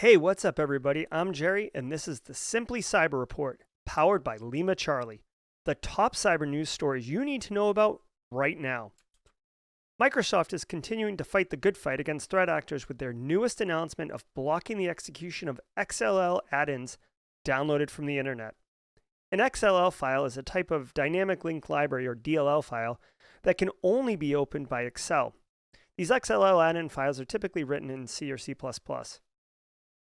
Hey, what's up, everybody? I'm Jerry, and this is the Simply Cyber Report, powered by LimaCharlie, the top cyber news stories you need to know about right now. Microsoft is continuing to fight the good fight against threat actors with their newest announcement of blocking the execution of XLL add-ins downloaded from the internet. An XLL file is a type of dynamic link library, or DLL file, that can only be opened by Excel. These XLL add-in files are typically written in C or C++.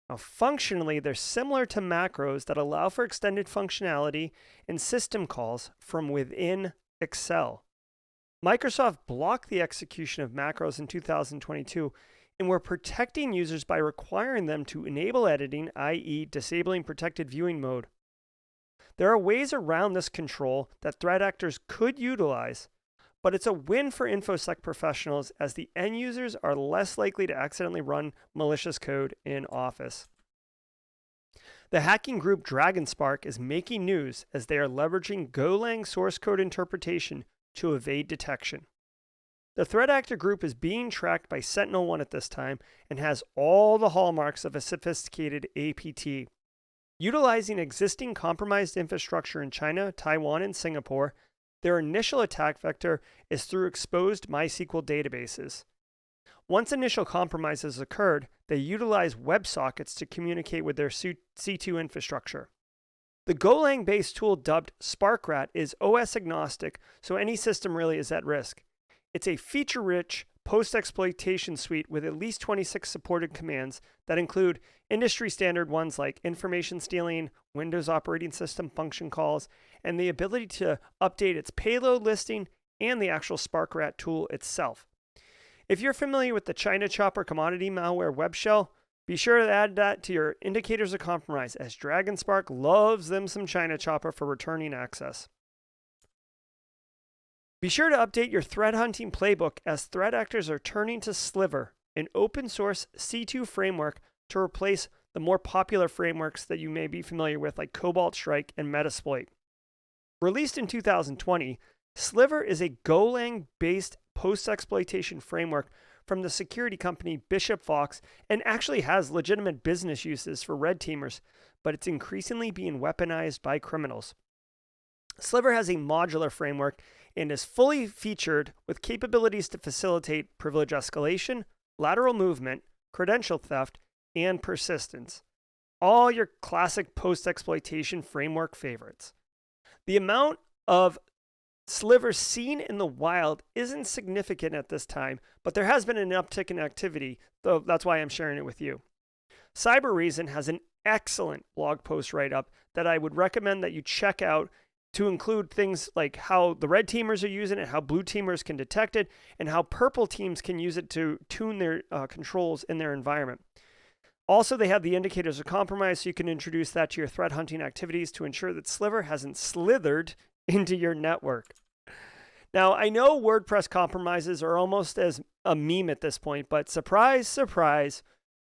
Now, functionally, they're similar to macros that allow for extended functionality and system calls from within Excel. Microsoft blocked the execution of macros in 2022, and we're protecting users by requiring them to enable editing, i.e., disabling protected viewing mode. There are ways around this control that threat actors could utilize, but it's a win for InfoSec professionals as the end users are less likely to accidentally run malicious code in Office. The hacking group DragonSpark is making news as they are leveraging Golang source code interpretation to evade detection. The threat actor group is being tracked by SentinelOne at this time and has all the hallmarks of a sophisticated APT. Utilizing existing compromised infrastructure in China, Taiwan, and Singapore, their initial attack vector is through exposed MySQL databases. Once initial compromises occurred, they utilize WebSockets to communicate with their C2 infrastructure. The Golang-based tool dubbed SparkRat is OS agnostic, so any system really is at risk. It's a feature-rich post-exploitation suite with at least 26 supported commands that include industry-standard ones like information stealing, Windows operating system function calls, and the ability to update its payload listing and the actual SparkRat tool itself. If you're familiar with the China Chopper commodity malware web shell, be sure to add that to your indicators of compromise, as DragonSpark loves them some China Chopper for returning access. Be sure to update your threat hunting playbook as threat actors are turning to Sliver, an open source C2 framework, to replace the more popular frameworks that you may be familiar with like Cobalt Strike and Metasploit. Released in 2020, Sliver is a Golang-based post-exploitation framework from the security company Bishop Fox and actually has legitimate business uses for red teamers, but it's increasingly being weaponized by criminals. Sliver has a modular framework and is fully featured with capabilities to facilitate privilege escalation, lateral movement, credential theft, and persistence. All your classic post-exploitation framework favorites. The amount of Sliver seen in the wild isn't significant at this time, but there has been an uptick in activity, though that's why I'm sharing it with you. Cyber Reason has an excellent blog post write-up that I would recommend that you check out, to include things like how the red teamers are using it, how blue teamers can detect it, and how purple teams can use it to tune their controls in their environment. Also, they have the indicators of compromise, so you can introduce that to your threat hunting activities to ensure that Sliver hasn't slithered into your network. Now, I know WordPress compromises are almost as a meme at this point, but surprise, surprise,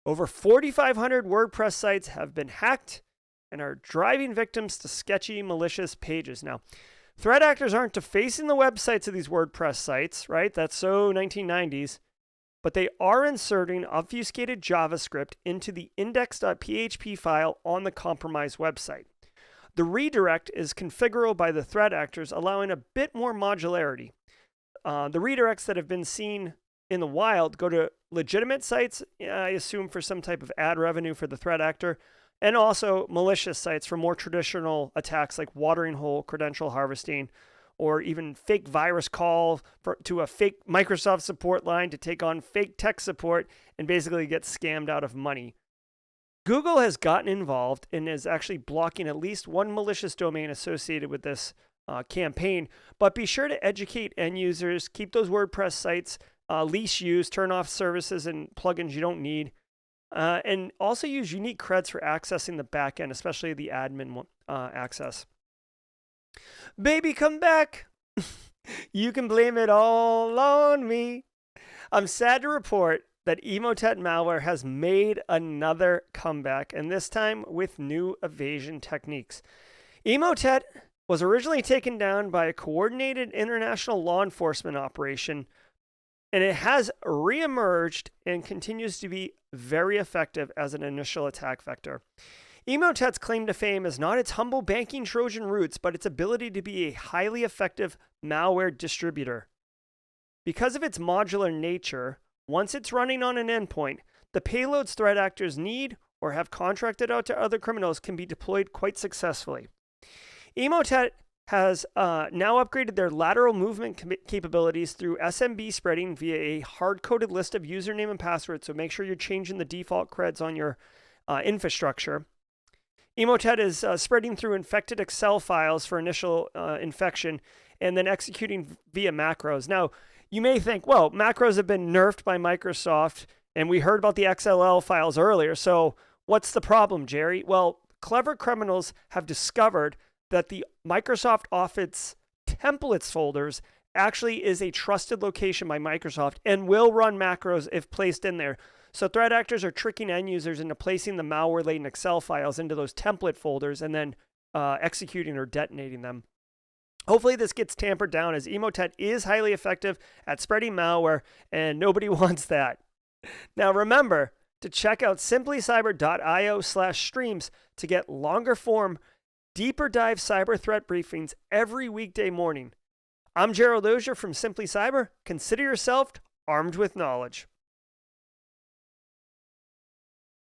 over 4,500 WordPress sites have been hacked and are driving victims to sketchy, malicious pages. Now, threat actors aren't defacing the websites of these WordPress sites, right? That's so 1990s. But they are inserting obfuscated JavaScript into the index.php file on the compromised website. The redirect is configurable by the threat actors, allowing a bit more modularity. The redirects that have been seen in the wild go to legitimate sites, I assume for some type of ad revenue for the threat actor, and also malicious sites for more traditional attacks like watering hole credential harvesting, or even fake virus call to a fake Microsoft support line to take on fake tech support and basically get scammed out of money. Google has gotten involved and is actually blocking at least one malicious domain associated with this campaign, but be sure to educate end users, keep those WordPress sites least used, turn off services and plugins you don't need, and also use unique creds for accessing the backend, especially the admin access. Baby, come back. You can blame it all on me. I'm sad to report that Emotet malware has made another comeback, and this time with new evasion techniques. Emotet was originally taken down by a coordinated international law enforcement operation, and it has reemerged and continues to be very effective as an initial attack vector. Emotet's claim to fame is not its humble banking Trojan roots, but its ability to be a highly effective malware distributor. Because of its modular nature, once it's running on an endpoint, the payloads threat actors need or have contracted out to other criminals can be deployed quite successfully. Emotet has now upgraded their lateral movement capabilities through SMB spreading via a hard-coded list of username and passwords, so make sure you're changing the default creds on your infrastructure. Emotet is spreading through infected Excel files for initial infection and then executing via macros. Now, you may think, well, macros have been nerfed by Microsoft, and we heard about the XLL files earlier, so what's the problem, Jerry? Well, clever criminals have discovered that the Microsoft Office templates folders actually is a trusted location by Microsoft and will run macros if placed in there. So threat actors are tricking end users into placing the malware-laden Excel files into those template folders and then executing or detonating them. Hopefully this gets tampered down, as Emotet is highly effective at spreading malware, and nobody wants that. Now remember to check out simplycyber.io/streams to get longer form, deeper dive cyber threat briefings every weekday morning. I'm Gerald Ozier from Simply Cyber. Consider yourself armed with knowledge.